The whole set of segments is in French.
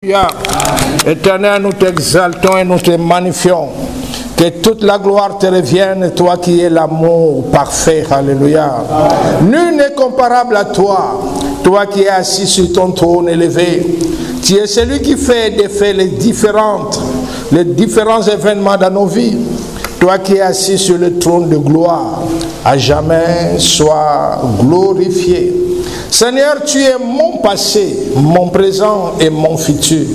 Alléluia. Éternel, nous t'exaltons et nous te magnifions. Que toute la gloire te revienne, toi qui es l'amour parfait. Alléluia. Nul n'est comparable à toi. Toi qui es assis sur ton trône élevé. Tu es celui qui fait défaire les différents événements dans nos vies. Toi qui es assis sur le trône de gloire, à jamais sois glorifié. Seigneur, tu es mon passé, mon présent et mon futur.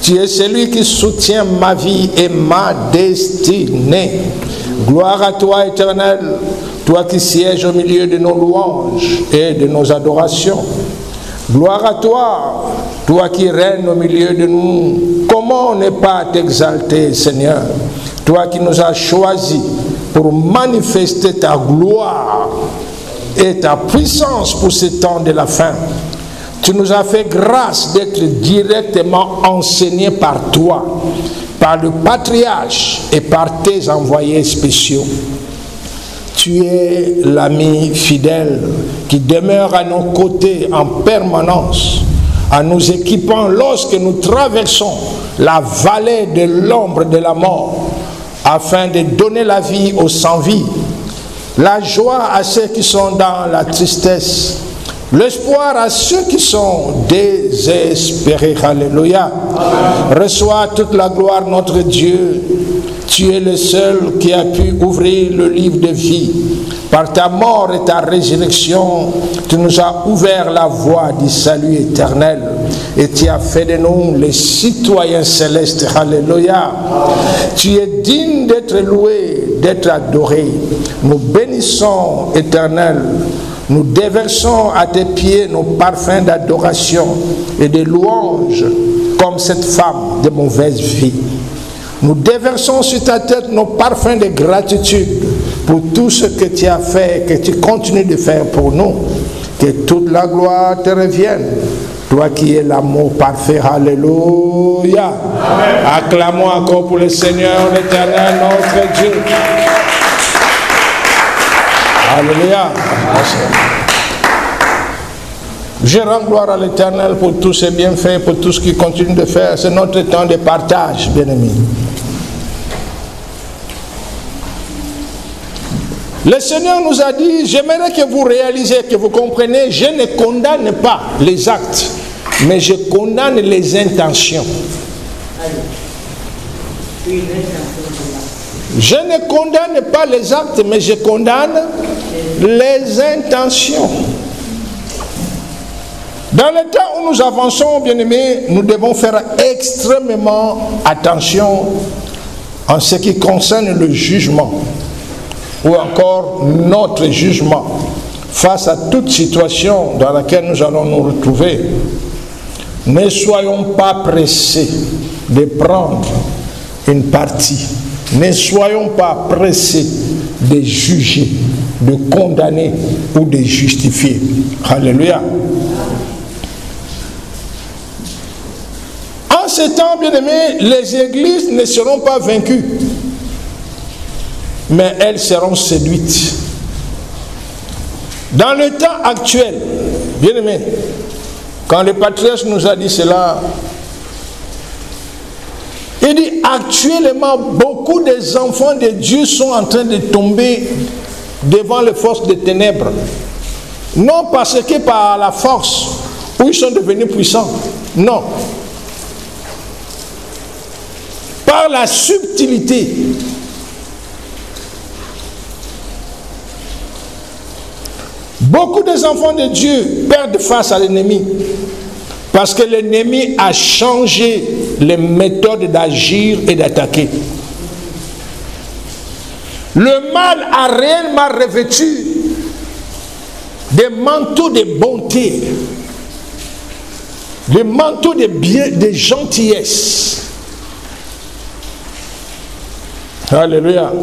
Tu es celui qui soutient ma vie et ma destinée. Gloire à toi, Éternel, toi qui sièges au milieu de nos louanges et de nos adorations. Gloire à toi, toi qui règnes au milieu de nous. Comment ne pas t'exalter, Seigneur? Toi qui nous as choisis pour manifester ta gloire et ta puissance pour ce temps de la fin. Tu nous as fait grâce d'être directement enseignés par toi, par le patriarche et par tes envoyés spéciaux. Tu es l'ami fidèle qui demeure à nos côtés en permanence, en nous équipant lorsque nous traversons la vallée de l'ombre de la mort, afin de donner la vie aux sans-vie, la joie à ceux qui sont dans la tristesse, l'espoir à ceux qui sont désespérés. Alléluia. Reçois toute la gloire, notre Dieu. Tu es le seul qui a pu ouvrir le livre de vie. Par ta mort et ta résurrection, tu nous as ouvert la voie du salut éternel. Et tu as fait de nous les citoyens célestes. Alléluia. Tu es digne d'être loué, d'être adoré. Nous bénissons, Éternel. Nous déversons à tes pieds nos parfums d'adoration et de louange, comme cette femme de mauvaise vie. Nous déversons sur ta tête nos parfums de gratitude pour tout ce que tu as fait et que tu continues de faire pour nous. Que toute la gloire te revienne. Toi qui es l'amour parfait. Alléluia. Amen. Acclamons encore pour le Seigneur, l'Éternel, notre Dieu. Alléluia. Je rends gloire à l'Éternel pour tous ses bienfaits, pour tout ce qu'il continue de faire. C'est notre temps de partage, bien-aimés. Le Seigneur nous a dit, j'aimerais que vous réalisez, que vous compreniez, je ne condamne pas les actes, mais je condamne les intentions. Je ne condamne pas les actes, mais je condamne les intentions. Dans le temps où nous avançons, bien-aimés, nous devons faire extrêmement attention en ce qui concerne le jugement, ou encore notre jugement, face à toute situation dans laquelle nous allons nous retrouver. Ne soyons pas pressés de prendre une partie. Ne soyons pas pressés de juger, de condamner ou de justifier. Alléluia. En ce temps, bien-aimés, les églises ne seront pas vaincues, mais elles seront séduites. Dans le temps actuel, bien-aimés, quand le patriarche nous a dit cela, il dit actuellement beaucoup des enfants de Dieu sont en train de tomber devant les forces des ténèbres. Non parce que par la force où ils sont devenus puissants. Non. Par la subtilité. Beaucoup des enfants de Dieu perdent face à l'ennemi. Parce que l'ennemi a changé les méthodes d'agir et d'attaquer. Le mal a réellement revêtu des manteaux de bonté, des manteaux de gentillesse. Alléluia.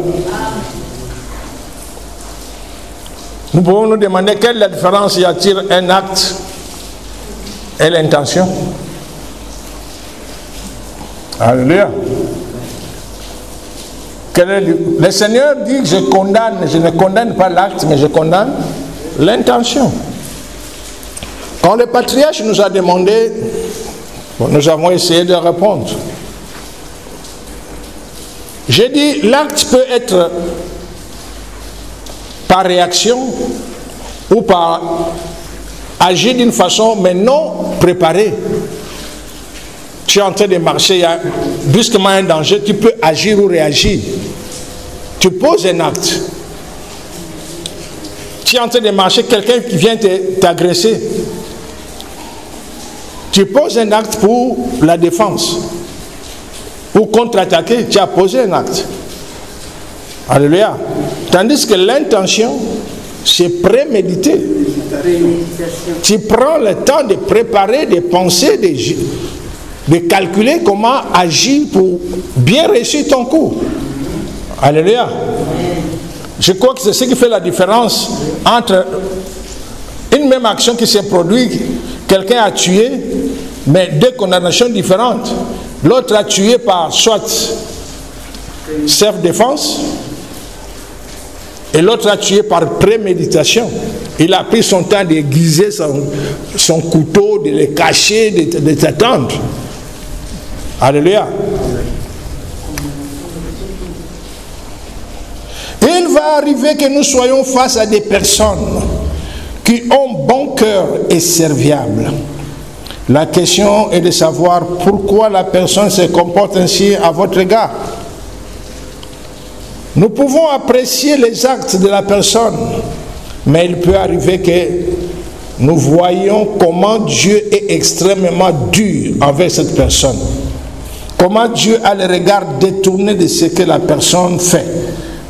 Nous pouvons nous demander quelle est la différence y a-t-il un acte et l'intention. Alléluia. Le Seigneur dit que je ne condamne pas l'acte, mais je condamne l'intention. Quand le patriarche nous a demandé Bon, nous avons essayé de répondre. J'ai dit, l'acte peut être par réaction ou par agir d'une façon, mais non préparée. Tu es en train de marcher, il y a brusquement un danger, tu peux agir ou réagir. Tu poses un acte. Tu es en train de marcher, quelqu'un qui vient t'agresser. Tu poses un acte pour la défense. Pour contre-attaquer, tu as posé un acte. Alléluia. Tandis que l'intention, c'est prémédité. Tu prends le temps de préparer, de penser, de calculer comment agir pour bien réussir ton coup. Alléluia. Je crois que c'est ce qui fait la différence entre une même action qui s'est produite, quelqu'un a tué, mais deux condamnations différentes. L'autre a tué par soit self-défense et l'autre a tué par préméditation. Il a pris son temps d'aiguiser son couteau, de le cacher, de t'attendre. Alléluia. Il va arriver que nous soyons face à des personnes qui ont bon cœur et serviables. La question est de savoir pourquoi la personne se comporte ainsi à votre égard. Nous pouvons apprécier les actes de la personne, mais il peut arriver que nous voyons comment Dieu est extrêmement dur avec cette personne. Comment Dieu a le regard détourné de ce que la personne fait.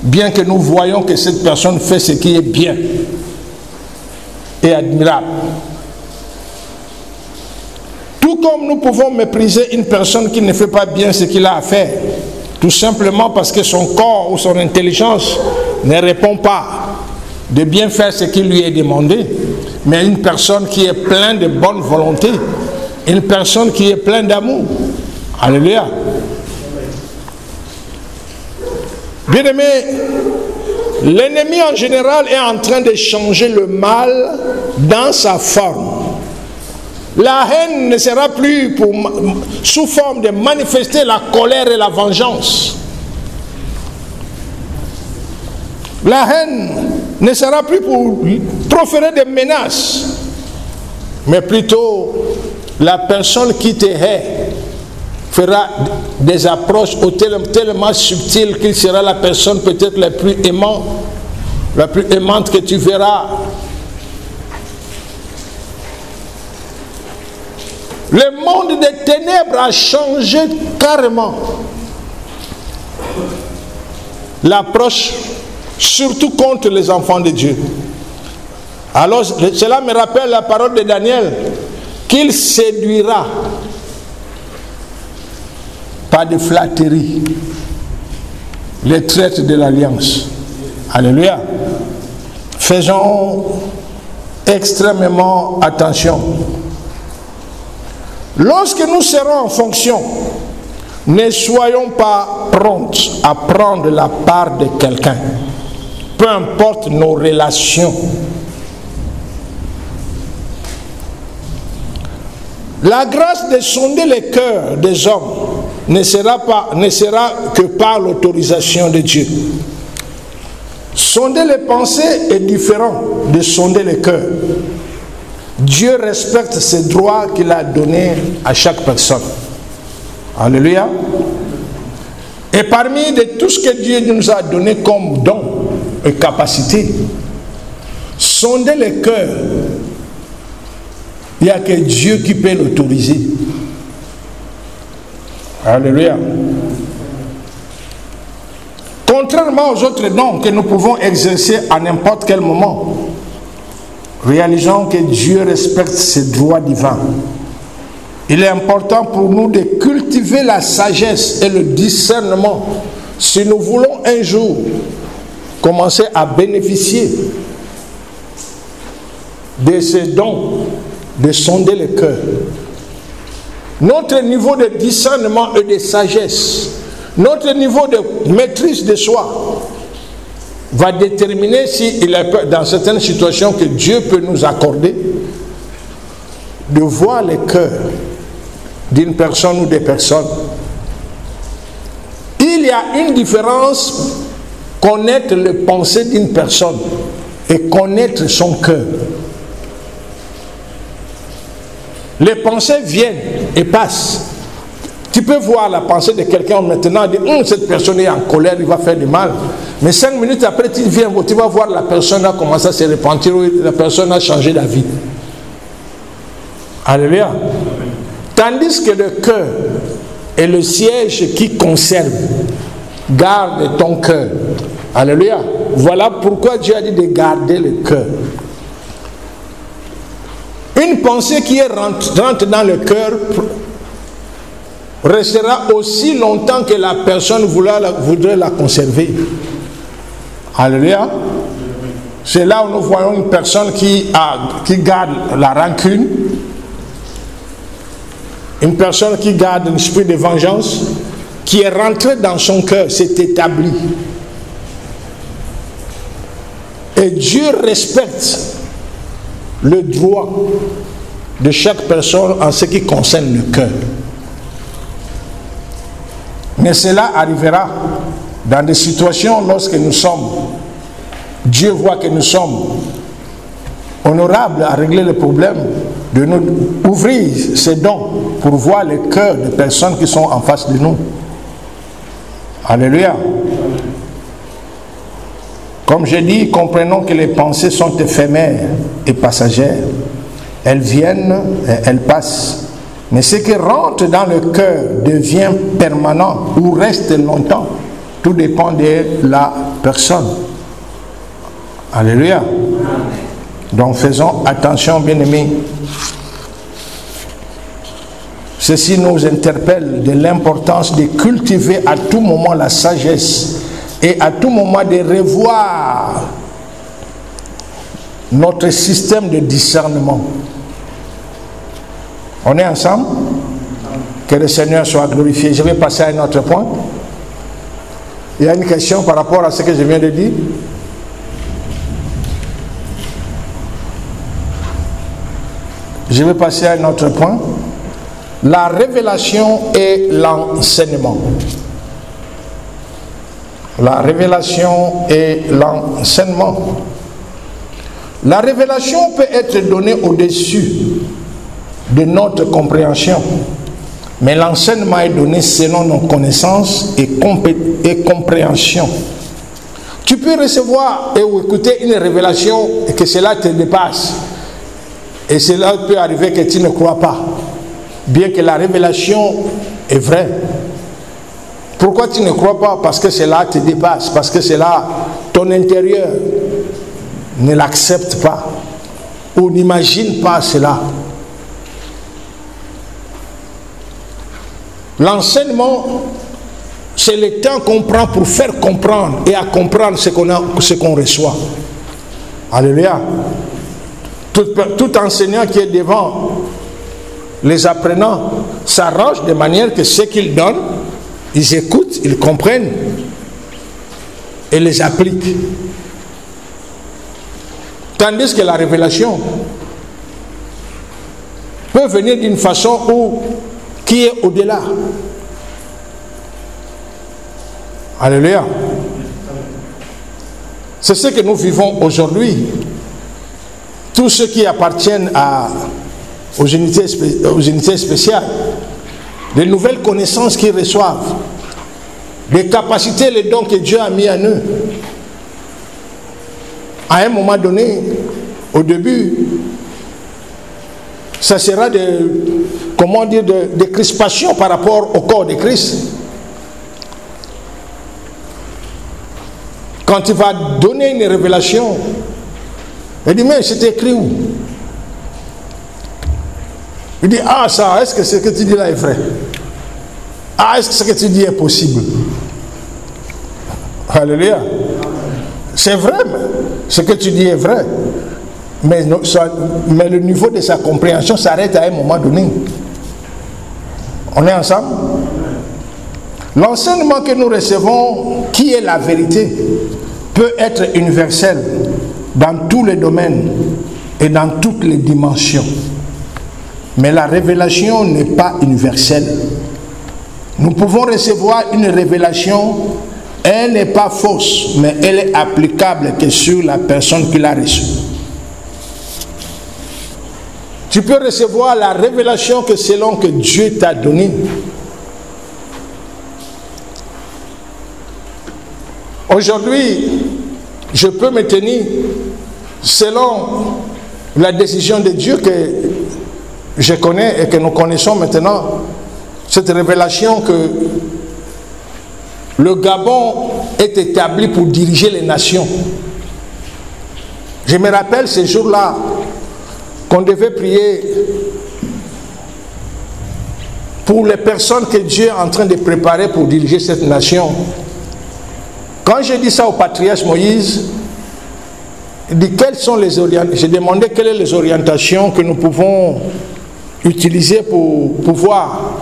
Bien que nous voyons que cette personne fait ce qui est bien et admirable. Tout comme nous pouvons mépriser une personne qui ne fait pas bien ce qu'il a à faire, tout simplement parce que son corps ou son intelligence ne répond pas de bien faire ce qui lui est demandé, mais une personne qui est pleine de bonne volonté, une personne qui est pleine d'amour. Alléluia. Bien-aimé, l'ennemi en général est en train de changer le mal dans sa forme. La haine ne sera plus sous forme de manifester la colère et la vengeance. La haine ne sera plus pour proférer des menaces, mais plutôt la personne qui te hait fera des approches tellement subtiles qu'il sera la personne peut-être la plus aimante que tu verras. Le monde des ténèbres a changé carrément. L'approche, surtout contre les enfants de Dieu. Alors, cela me rappelle la parole de Daniel, qu'il séduira par de flatteries les traîtres de l'alliance. Alléluia. Faisons extrêmement attention. Lorsque nous serons en fonction, ne soyons pas prompts à prendre la part de quelqu'un, peu importe nos relations. La grâce de sonder les cœurs des hommes ne sera que par l'autorisation de Dieu. Sonder les pensées est différent de sonder les cœurs. Dieu respecte ses droits qu'il a donnés à chaque personne. Alléluia. Et parmi de tout ce que Dieu nous a donné comme don et capacité, sonder les cœurs, il n'y a que Dieu qui peut l'autoriser. Alléluia. Contrairement aux autres dons que nous pouvons exercer à n'importe quel moment, réalisons que Dieu respecte ses droits divins. Il est important pour nous de cultiver la sagesse et le discernement si nous voulons un jour commencer à bénéficier de ces dons, de sonder le cœur. Notre niveau de discernement et de sagesse, notre niveau de maîtrise de soi va déterminer s'il est dans certaines situations que Dieu peut nous accorder de voir les cœurs, d'une personne ou des personnes. Il y a une différence, connaître les pensées d'une personne et connaître son cœur. Les pensées viennent et passent. Tu peux voir la pensée de quelqu'un maintenant, dire cette personne est en colère, il va faire du mal. Mais 5 minutes après, tu viens, tu vas voir la personne a commencé à se repentir, la personne a changé d'avis. Alléluia. Tandis que le cœur est le siège qui conserve. Garde ton cœur. Alléluia. Voilà pourquoi Dieu a dit de garder le cœur. Une pensée qui rentre dans le cœur restera aussi longtemps que la personne voudrait la conserver. Alléluia. C'est là où nous voyons une personne qui garde la rancune, une personne qui garde un esprit de vengeance, qui est rentré dans son cœur, s'est établi. Et Dieu respecte le droit de chaque personne en ce qui concerne le cœur. Mais cela arrivera dans des situations lorsque Dieu voit que nous sommes honorables à régler le problème, de nous ouvrir ses dons pour voir le cœur des personnes qui sont en face de nous. Alléluia. Comme je dis, comprenons que les pensées sont éphémères et passagères. Elles viennent et elles passent. Mais ce qui rentre dans le cœur devient permanent ou reste longtemps. Tout dépend de la personne. Alléluia. Donc faisons attention, bien-aimés. Ceci nous interpelle de l'importance de cultiver à tout moment la sagesse et à tout moment de revoir notre système de discernement. On est ensemble? Que le Seigneur soit glorifié. Je vais passer à un autre point. Il y a une question par rapport à ce que je viens de dire. Je vais passer à un autre point. La révélation et l'enseignement. La révélation et l'enseignement. La révélation peut être donnée au-dessus de notre compréhension, mais l'enseignement est donné selon nos connaissances et compréhension. Tu peux recevoir ou écouter une révélation et que cela te dépasse, et cela peut arriver que tu ne crois pas, bien que la révélation est vraie. Pourquoi tu ne crois pas? Parce que cela te dépasse, parce que cela, ton intérieur ne l'accepte pas ou n'imagine pas cela. L'enseignement, c'est le temps qu'on prend pour faire comprendre et à comprendre ce qu'on reçoit. Alléluia. Tout enseignant qui est devant les apprenants s'arrange de manière que ce qu'ils donnent, ils écoutent, ils comprennent et les appliquent. Tandis que la révélation peut venir d'une façon qui est au-delà. Alléluia. C'est ce que nous vivons aujourd'hui. Tous ceux qui appartiennent aux unités spéciales, les nouvelles connaissances qu'ils reçoivent, les capacités, les dons que Dieu a mis en eux. À un moment donné, au début, ça sera des crispations par rapport au corps de Christ. Quand tu vas donner une révélation, il dit, mais c'est écrit où? Il dit, ah ça, est-ce que ce que tu dis là est vrai? Ah, est-ce que ce que tu dis est possible? Alléluia. C'est vrai, ce que tu dis est vrai. Mais le niveau de sa compréhension s'arrête à un moment donné. On est ensemble? L'enseignement que nous recevons, qui est la vérité, peut être universel dans tous les domaines et dans toutes les dimensions. Mais la révélation n'est pas universelle. Nous pouvons recevoir une révélation, elle n'est pas fausse, mais elle est applicable que sur la personne qui l'a reçue. Tu peux recevoir la révélation que selon que Dieu t'a donnée. Aujourd'hui, je peux me tenir selon la décision de Dieu que je connais et que nous connaissons maintenant. Cette révélation que le Gabon est établi pour diriger les nations. Je me rappelle ces jours-là qu'on devait prier pour les personnes que Dieu est en train de préparer pour diriger cette nation. Quand j'ai dit ça au patriarche Moïse, il dit quelles sont les orientations. J'ai demandé quelles sont les orientations que nous pouvons utiliser pour pouvoir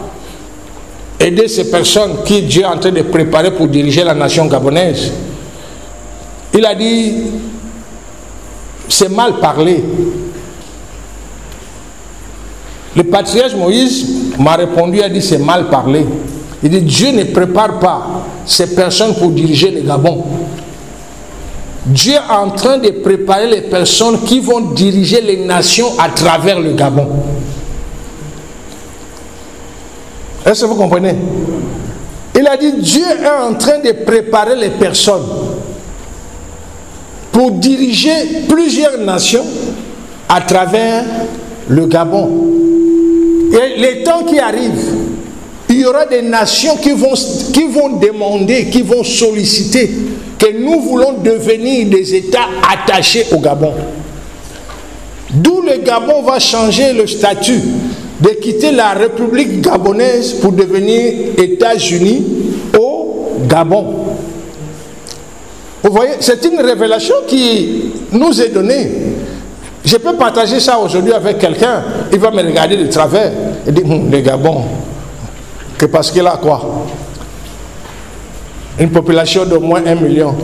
aider ces personnes qui Dieu est en train de préparer pour diriger la nation gabonaise. Il a dit, c'est mal parler. Le patriarche Moïse m'a répondu, il a dit, c'est mal parler. Il dit, Dieu ne prépare pas ces personnes pour diriger le Gabon. Dieu est en train de préparer les personnes qui vont diriger les nations à travers le Gabon. Est-ce que vous comprenez? Il a dit, Dieu est en train de préparer les personnes pour diriger plusieurs nations à travers le Gabon. Et les temps qui arrivent, il y aura des nations qui vont demander, qui vont solliciter que nous voulons devenir des États attachés au Gabon. D'où le Gabon va changer le statut de quitter la République gabonaise pour devenir États-Unis au Gabon. Vous voyez, c'est une révélation qui nous est donnée. Je peux partager ça aujourd'hui avec quelqu'un, il va me regarder de travers et dire, le Gabon, que parce qu'il a quoi? Une population de moins 1 million,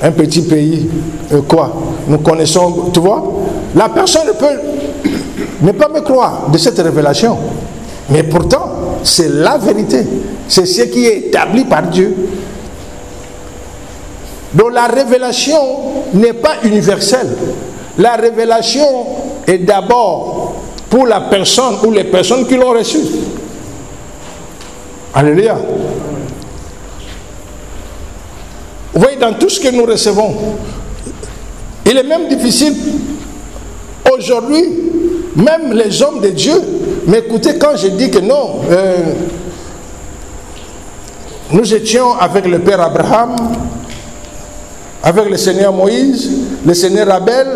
un petit pays, quoi? Nous connaissons, tu vois? La personne ne peut ne pas me croire de cette révélation. Mais pourtant, c'est la vérité. C'est ce qui est établi par Dieu. Donc la révélation n'est pas universelle. La révélation est d'abord pour la personne ou les personnes qui l'ont reçue. Alléluia. Vous voyez, dans tout ce que nous recevons, il est même difficile aujourd'hui, même les hommes de Dieu, m'écoutez quand je dis que non, nous étions avec le Père Abraham, avec le Seigneur Moïse, le Seigneur Abel,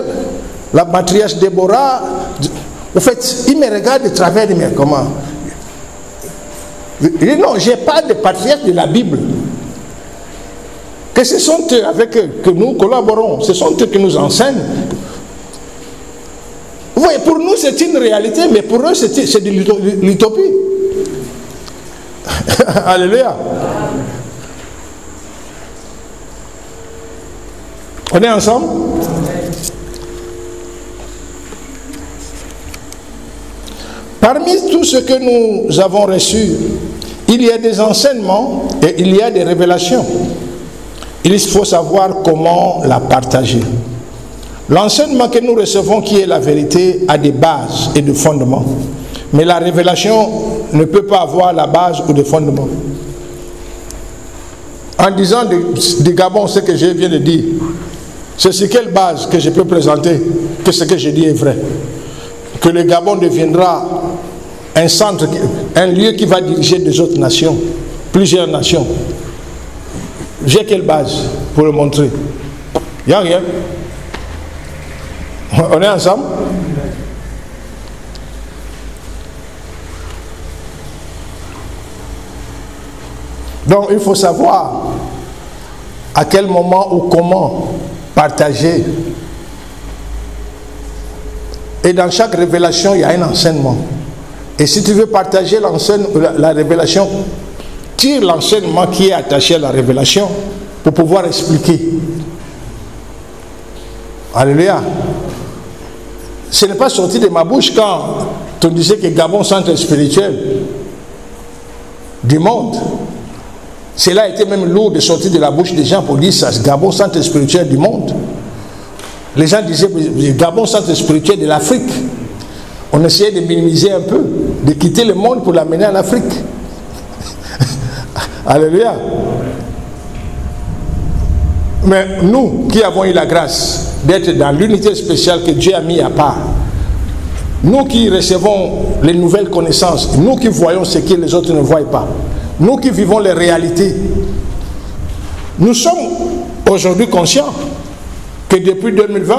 la matriarche Déborah. En fait, il me regarde de travers, il me dit, comment? Il dit, non, je n'ai pas de patriarche de la Bible. Que ce sont eux avec eux que nous collaborons, ce sont eux qui nous enseignent. Vous voyez, pour nous c'est une réalité, mais pour eux c'est de l'utopie. Alléluia. On est ensemble? Parmi tout ce que nous avons reçu, il y a des enseignements et il y a des révélations. Il faut savoir comment la partager. L'enseignement que nous recevons, qui est la vérité, a des bases et des fondements. Mais la révélation ne peut pas avoir la base ou des fondements. En disant du Gabon ce que je viens de dire, c'est sur quelle base que je peux présenter que ce que je dis est vrai? Que le Gabon deviendra un centre, un lieu qui va diriger des autres nations, plusieurs nations. J'ai quelle base pour le montrer? Il n'y a rien. On est ensemble? Donc il faut savoir à quel moment ou comment partager. Et dans chaque révélation, il y a un enseignement. Et si tu veux partager la révélation, tire l'enseignement qui est attaché à la révélation pour pouvoir expliquer. Alléluia. Ce n'est pas sorti de ma bouche quand Quand on disait que Gabon, centre spirituel du monde, cela a été même lourd de sortir de la bouche des gens pour dire ça, Gabon, centre spirituel du monde. Les gens disaient Gabon, centre spirituel de l'Afrique. On essayait de minimiser un peu, de quitter le monde pour l'amener en Afrique. Alléluia. Mais nous qui avons eu la grâce d'être dans l'unité spéciale que Dieu a mis à part, nous qui recevons les nouvelles connaissances, nous qui voyons ce que les autres ne voient pas, nous qui vivons les réalités, nous sommes aujourd'hui conscients que depuis 2020,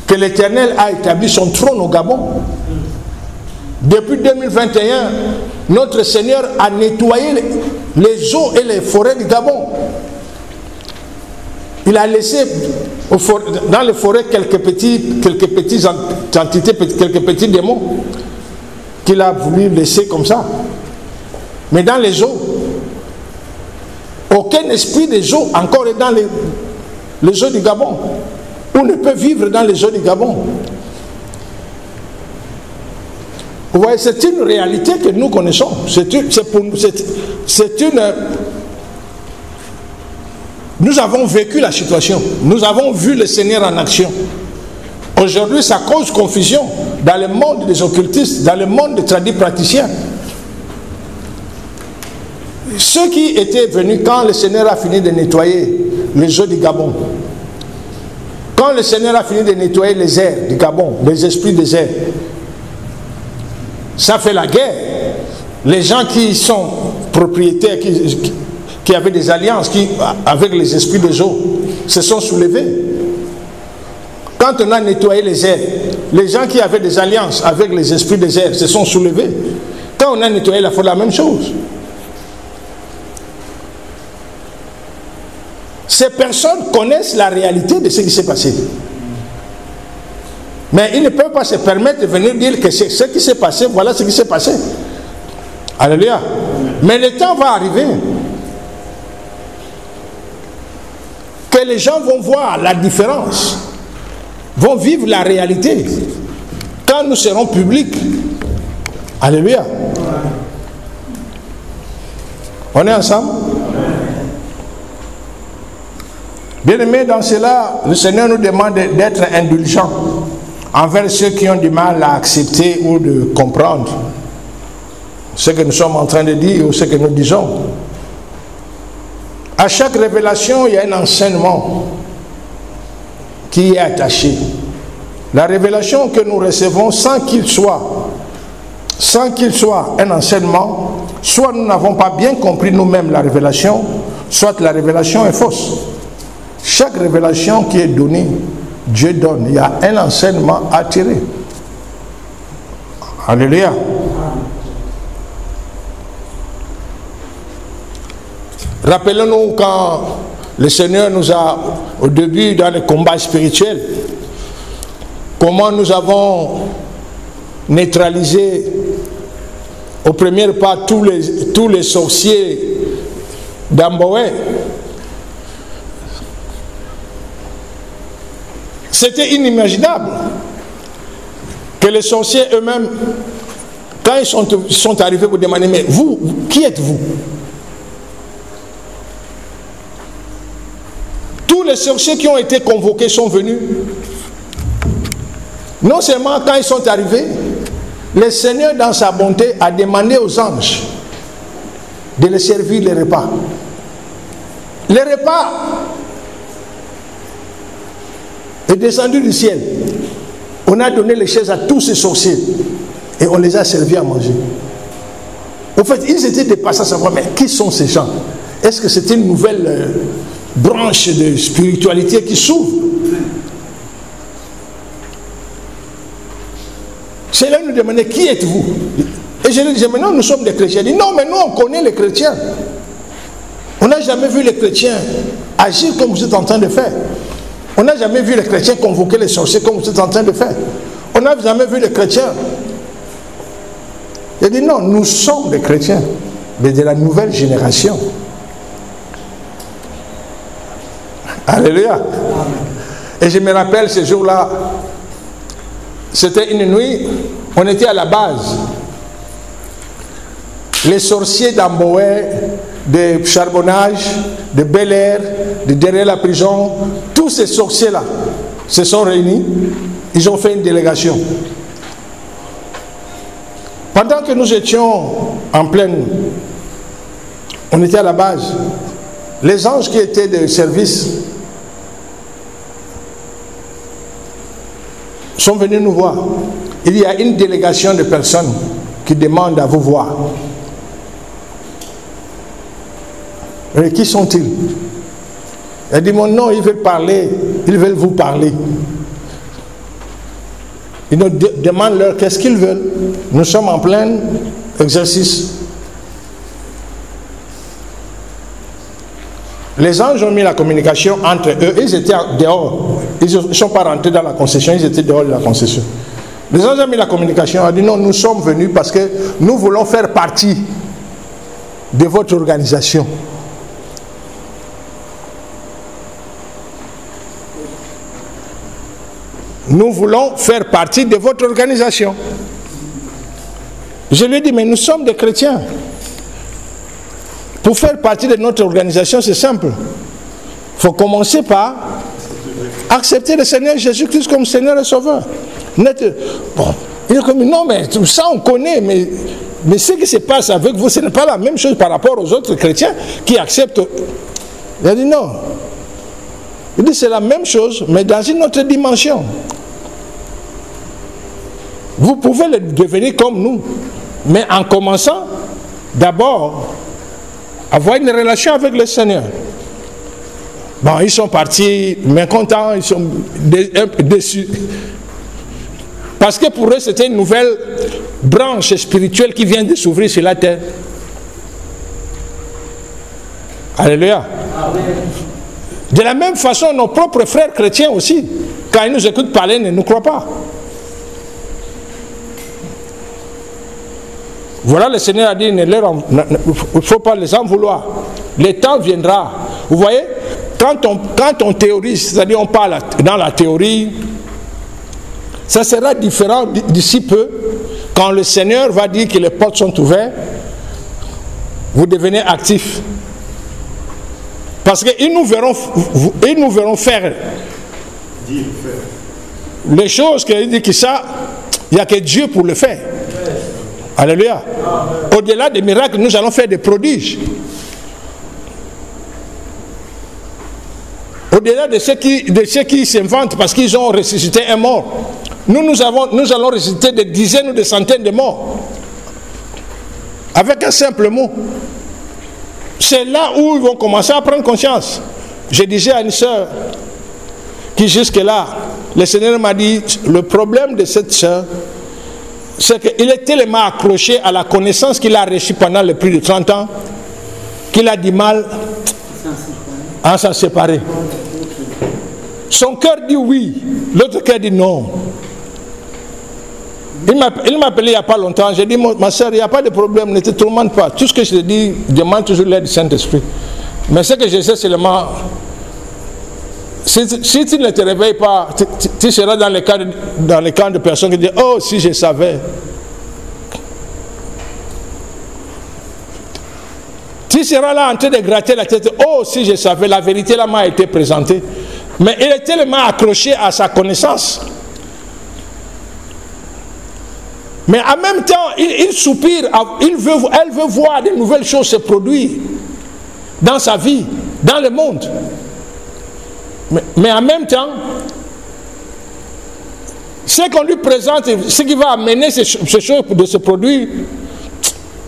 que l'Éternel a établi son trône au Gabon. Depuis 2021, notre Seigneur a nettoyé les eaux et les forêts du Gabon. Il a laissé dans les forêts quelques petites entités, quelques petits démons qu'il a voulu laisser comme ça. Mais dans les eaux, aucun esprit des eaux encore est dans les eaux du Gabon. On ne peut vivre dans les eaux du Gabon. Vous voyez, c'est une réalité que nous connaissons. Nous avons vécu la situation. Nous avons vu le Seigneur en action. Aujourd'hui, ça cause confusion dans le monde des occultistes, dans le monde des tradis praticiens. Ceux qui étaient venus quand le Seigneur a fini de nettoyer les eaux du Gabon, quand le Seigneur a fini de nettoyer les airs du Gabon, les esprits des airs, ça fait la guerre. Les gens qui sont propriétaires, qui avaient des alliances avec les esprits des eaux, se sont soulevés. Quand on a nettoyé les airs, les gens qui avaient des alliances avec les esprits des airs se sont soulevés. Quand on a nettoyé la forêt, la même chose. Ces personnes connaissent la réalité de ce qui s'est passé. Mais ils ne peuvent pas se permettre de venir dire que c'est ce qui s'est passé, voilà ce qui s'est passé. Alléluia. Mais le temps va arriver que les gens vont voir la différence, vont vivre la réalité quand nous serons publics. Alléluia. On est ensemble? Bien-aimés, dans cela, le Seigneur nous demande d'être indulgents envers ceux qui ont du mal à accepter ou de comprendre ce que nous sommes en train de dire ou ce que nous disons. À chaque révélation, il y a un enseignement qui est attaché. La révélation que nous recevons, sans qu'il soit un enseignement, soit nous n'avons pas bien compris nous-mêmes la révélation, soit la révélation est fausse. Chaque révélation qui est donnée, Dieu donne. Il y a un enseignement à tirer. Alléluia. Rappelons-nous quand le Seigneur nous a, au début dans le combat spirituel, comment nous avons neutralisé au premier pas tous les sorciers d'Amboé. C'était inimaginable que les sorciers eux-mêmes, quand ils sont arrivés pour demander, mais vous, qui êtes-vous? Tous les sorciers qui ont été convoqués sont venus. Non seulement quand ils sont arrivés, le Seigneur dans sa bonté a demandé aux anges de les servir les repas. Les repas est descendu du ciel. On a donné les chaises à tous ces sorciers et on les a servis à manger. En fait, ils étaient dépassés à savoir, mais qui sont ces gens? Est-ce que c'est une nouvelle branche de spiritualité qui s'ouvre? C'est là nous demandait, qui êtes-vous? Et je lui disais, mais non, nous sommes des chrétiens. Il dit, non, mais nous on connaît les chrétiens. On n'a jamais vu les chrétiens agir comme vous êtes en train de faire. On n'a jamais vu les chrétiens convoquer les sorciers comme vous êtes en train de faire. On n'a jamais vu les chrétiens. Il dit non, nous sommes des chrétiens, mais de la nouvelle génération. Alléluia. Et je me rappelle ce jour-là, c'était une nuit on était à la base. Les sorciers d'Amboé, de Charbonnage, de Bel Air, de derrière la prison, tous ces sorciers-là se sont réunis, ils ont fait une délégation. Pendant que nous étions en pleine, on était à la base, les anges qui étaient de service sont venus nous voir. Il y a une délégation de personnes qui demandent à vous voir. Et qui sont-ils? Elle dit, mon nom, ils veulent parler, ils veulent vous parler. Ils nous demandent leur qu'est-ce qu'ils veulent. Nous sommes en plein exercice. Les anges ont mis la communication entre eux. Ils étaient dehors. Ils ne sont pas rentrés dans la concession, ils étaient dehors de la concession. Les anges ont mis la communication. Ils ont dit non, nous sommes venus parce que nous voulons faire partie de votre organisation. Nous voulons faire partie de votre organisation. Je lui ai dit, mais nous sommes des chrétiens. Pour faire partie de notre organisation, c'est simple. Il faut commencer par accepter le Seigneur Jésus-Christ comme Seigneur et Sauveur. Bon, il est comme, non, mais tout ça on connaît, mais ce qui se passe avec vous, ce n'est pas la même chose par rapport aux autres chrétiens qui acceptent. Il a dit non. Il dit c'est la même chose, mais dans une autre dimension. Vous pouvez le devenir comme nous, mais en commençant d'abord avoir une relation avec le Seigneur. Bon, ils sont partis mécontents, ils sont déçus. Parce que pour eux, c'était une nouvelle branche spirituelle qui vient de s'ouvrir sur la terre. Alléluia. Amen. De la même façon, nos propres frères chrétiens aussi, quand ils nous écoutent parler, ne nous croient pas. Voilà, le Seigneur a dit, il ne faut pas les en vouloir. Le temps viendra. Vous voyez, quand on théorise, c'est-à-dire on parle dans la théorie, ça sera différent d'ici peu. Quand le Seigneur va dire que les portes sont ouvertes, vous devenez actifs. Parce qu'ils nous verront faire les choses qu'il dit que ça, il n'y a que Dieu pour le faire. Alléluia. Au-delà des miracles, nous allons faire des prodiges. Au-delà de ceux qui s'inventent parce qu'ils ont ressuscité un mort. Nous allons ressusciter des dizaines ou des centaines de morts. Avec un simple mot. C'est là où ils vont commencer à prendre conscience. Je disais à une sœur qui jusque-là, le Seigneur m'a dit, le problème de cette sœur, c'est qu'il est tellement accroché à la connaissance qu'il a reçue pendant les plus de 30 ans, qu'il a du mal à s'en séparer. Son cœur dit oui, l'autre cœur dit non. Il m'a appelé il n'y a pas longtemps, j'ai dit, ma soeur, il n'y a pas de problème, ne te tourmente pas. Tout ce que je te dis, demande toujours l'aide du Saint-Esprit. Mais ce que je sais seulement, si tu ne te réveilles pas, tu seras dans les camps de personnes qui disent, oh, si je savais. Tu seras là en train de gratter la tête, oh, si je savais, la vérité là m'a été présentée. Mais il est tellement accroché à sa connaissance. Mais en même temps, il soupire, elle veut voir de nouvelles choses se produire dans sa vie, dans le monde. Mais en même temps, ce qu'on lui présente, ce qui va amener ces choses de se produire,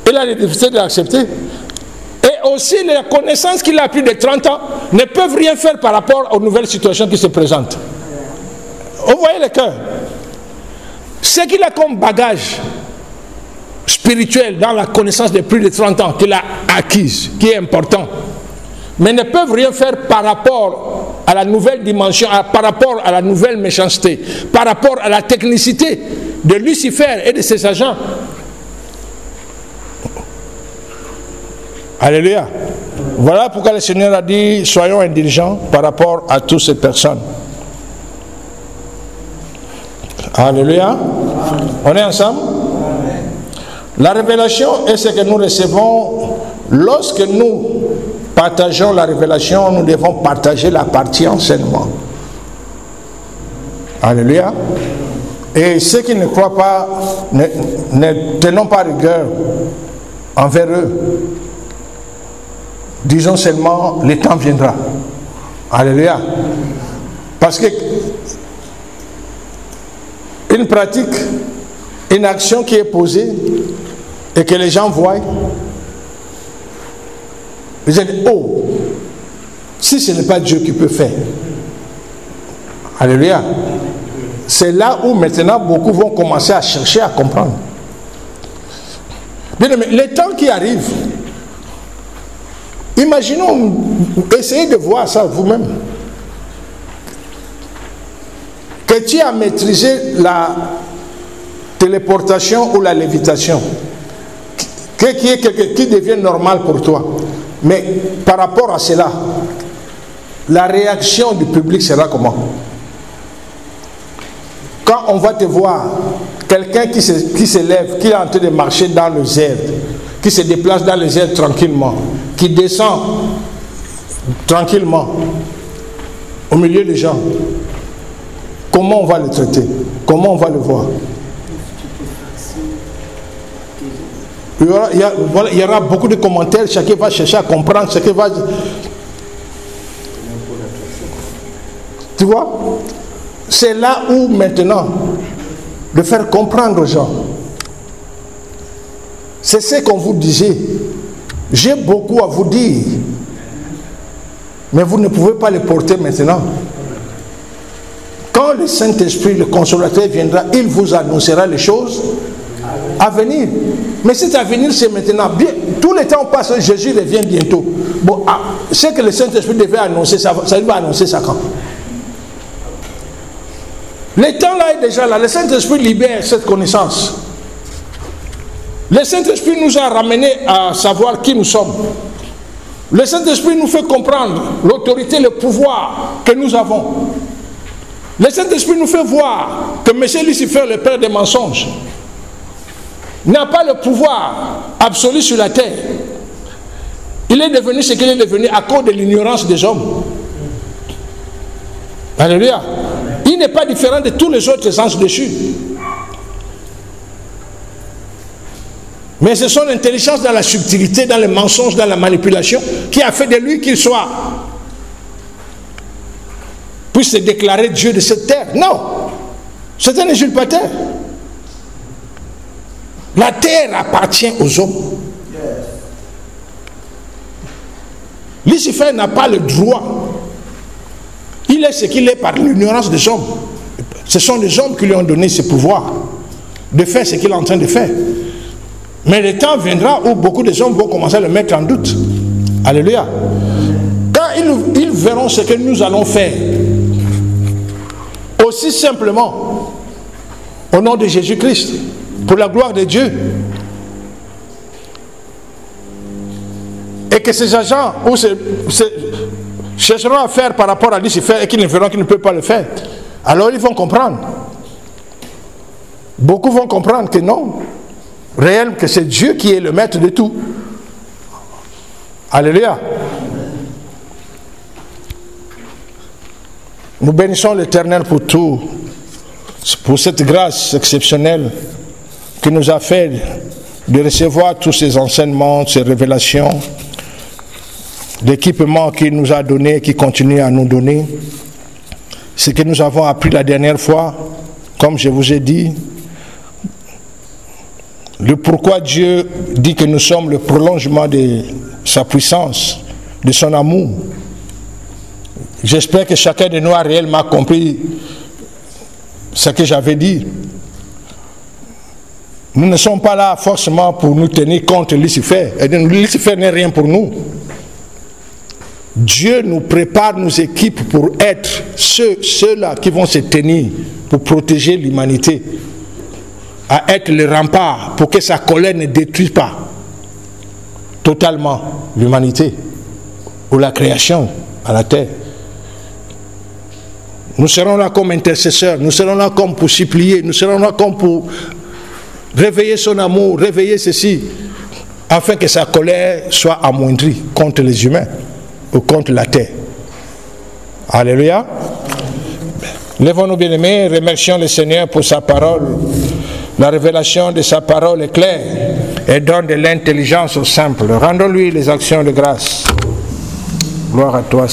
il a des difficultés de l'accepter. Et aussi, les connaissances qu'il a plus de 30 ans ne peuvent rien faire par rapport aux nouvelles situations qui se présentent. Vous voyez le cœur. Ce qu'il a comme bagage spirituel dans la connaissance de plus de 30 ans qu'il a acquise, qui est important, mais ne peuvent rien faire par rapport à la nouvelle dimension, par rapport à la nouvelle méchanceté, par rapport à la technicité de Lucifer et de ses agents. Alléluia. Voilà pourquoi le Seigneur a dit, soyons indulgents par rapport à toutes ces personnes. Alléluia. On est ensemble? La révélation est ce que nous recevons. Lorsque nous partageons la révélation, nous devons partager la partie enseignement. Alléluia. Et ceux qui ne croient pas, ne tenons pas rigueur envers eux. Disons seulement, le temps viendra. Alléluia. Parce que une pratique, une action qui est posée et que les gens voient, ils disent, oh, si ce n'est pas Dieu qui peut faire. Alléluia. C'est là où maintenant beaucoup vont commencer à chercher à comprendre. Bien aimé, les temps qui arrivent, imaginons, essayez de voir ça vous-même. Que tu as maîtrisé la téléportation ou la lévitation, qui devient normal pour toi. Mais par rapport à cela, la réaction du public sera comment? Quand on va te voir, quelqu'un qui se lève, qui est en train de marcher dans le désert, qui se déplace dans le désert tranquillement, qui descend tranquillement au milieu des gens, comment on va le traiter? Comment on va le voir? Il y aura beaucoup de commentaires, chacun va chercher à comprendre, chacun va... Tu vois? C'est là où maintenant, de faire comprendre aux gens. C'est ce qu'on vous disait. J'ai beaucoup à vous dire, mais vous ne pouvez pas le porter maintenant. Quand le Saint-Esprit, le Consolateur viendra, il vous annoncera les choses à venir. Mais cet avenir, c'est maintenant. Bien, tout le temps passe, Jésus revient bientôt. Bon, ce que le Saint-Esprit devait annoncer, ça va annoncer ça quand? Le temps là est déjà là. Le Saint-Esprit libère cette connaissance. Le Saint-Esprit nous a ramenés à savoir qui nous sommes. Le Saint-Esprit nous fait comprendre l'autorité, le pouvoir que nous avons. Le Saint-Esprit nous fait voir que M. Lucifer, le père des mensonges, n'a pas le pouvoir absolu sur la terre. Il est devenu ce qu'il est devenu à cause de l'ignorance des hommes. Alléluia. Il n'est pas différent de tous les autres anges déchus. Mais c'est son intelligence dans la subtilité, dans le mensonge, dans la manipulation, qui a fait de lui qu'il soit, puisse se déclarer Dieu de cette terre. Non, c'est un usurpateur. La terre appartient aux hommes. Lucifer n'a pas le droit. Il est ce qu'il est par l'ignorance des hommes. Ce sont les hommes qui lui ont donné ce pouvoir de faire ce qu'il est en train de faire. Mais le temps viendra où beaucoup de hommes vont commencer à le mettre en doute. Alléluia. Quand ils verront ce que nous allons faire, aussi simplement, au nom de Jésus-Christ, pour la gloire de Dieu, et que ces agents chercheront à faire par rapport à Lucifer et qu'ils ne verront qu'ils ne peuvent pas le faire, alors ils vont comprendre. Beaucoup vont comprendre que non, réel, que c'est Dieu qui est le maître de tout. Alléluia. Nous bénissons l'Éternel pour tout, pour cette grâce exceptionnelle qui nous a fait de recevoir tous ces enseignements, ces révélations, l'équipement qu'il nous a donné et qui continue à nous donner. Ce que nous avons appris la dernière fois, comme je vous ai dit, le pourquoi Dieu dit que nous sommes le prolongement de sa puissance, de son amour. J'espère que chacun de nous a réellement compris ce que j'avais dit. Nous ne sommes pas là forcément pour nous tenir contre Lucifer. Et Lucifer n'est rien pour nous. Dieu nous prépare, nous équipe pour être ceux-là qui vont se tenir pour protéger l'humanité, à être le rempart pour que sa colère ne détruise pas totalement l'humanité ou la création à la terre. Nous serons là comme intercesseurs, nous serons là comme pour supplier, nous serons là comme pour réveiller son amour, réveiller ceci, afin que sa colère soit amoindrie contre les humains ou contre la terre. Alléluia. Lèvons-nous bien-aimés, remercions le Seigneur pour sa parole. La révélation de sa parole est claire et donne de l'intelligence aux simples. Rendons-lui les actions de grâce. Gloire à toi.